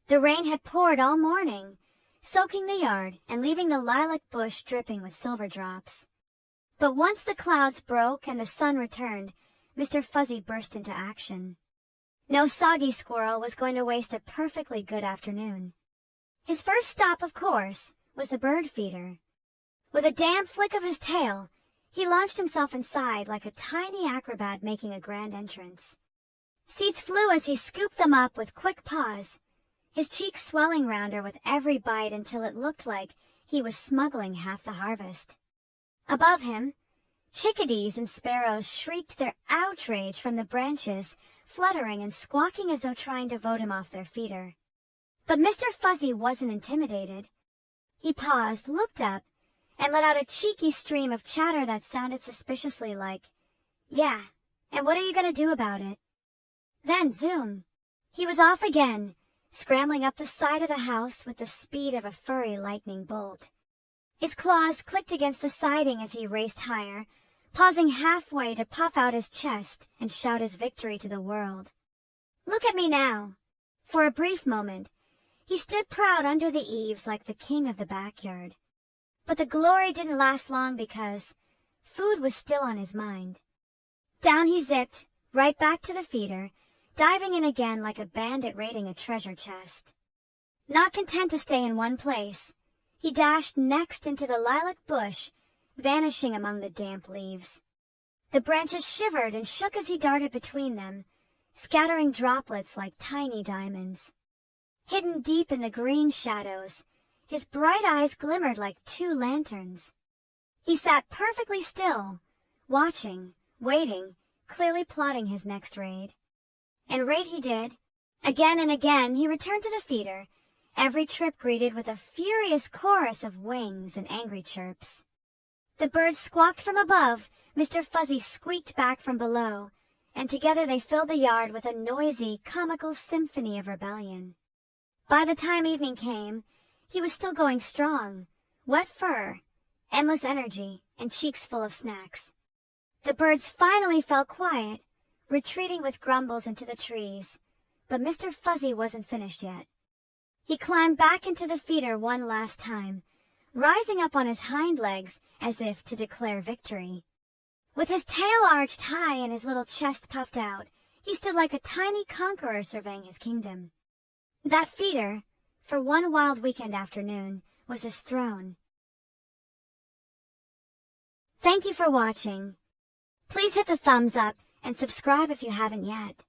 The rain had poured all morning, soaking the yard and leaving the lilac bush dripping with silver drops. But once the clouds broke and the sun returned, Mr. Fuzzy burst into action. No soggy squirrel was going to waste a perfectly good afternoon. His first stop, of course, was the bird feeder. With a damp flick of his tail, he launched himself inside like a tiny acrobat making a grand entrance. Seeds flew as he scooped them up with quick paws, his cheeks swelling rounder with every bite until it looked like he was smuggling half the harvest. Above him, chickadees and sparrows shrieked their outrage from the branches, fluttering and squawking as though trying to vote him off their feeder. But Mr. Fuzzy wasn't intimidated. He paused, looked up, and let out a cheeky stream of chatter that sounded suspiciously like, "Yeah, and what are you going to do about it?" Then, zoom! He was off again, scrambling up the side of the house with the speed of a furry lightning bolt. His claws clicked against the siding as he raced higher, pausing halfway to puff out his chest and shout his victory to the world. Look at me now! For a brief moment, he stood proud under the eaves like the king of the backyard. But the glory didn't last long because food was still on his mind. Down he zipped, right back to the feeder, diving in again like a bandit raiding a treasure chest. Not content to stay in one place, he dashed next into the lilac bush, vanishing among the damp leaves. The branches shivered and shook as he darted between them, scattering droplets like tiny diamonds. Hidden deep in the green shadows, his bright eyes glimmered like two lanterns. He sat perfectly still, watching, waiting, clearly plotting his next raid. And raid he did. Again and again he returned to the feeder, every trip greeted with a furious chorus of wings and angry chirps. The birds squawked from above, Mr. Fuzzy squeaked back from below, and together they filled the yard with a noisy, comical symphony of rebellion. By the time evening came, he was still going strong, wet fur, endless energy, and cheeks full of snacks. The birds finally fell quiet, retreating with grumbles into the trees, but Mr. Fuzzy wasn't finished yet. He climbed back into the feeder one last time, rising up on his hind legs as if to declare victory. With his tail arched high and his little chest puffed out, he stood like a tiny conqueror surveying his kingdom. That feeder, for one wild weekend afternoon, was his throne. Thank you for watching. Please hit the thumbs up and subscribe if you haven't yet.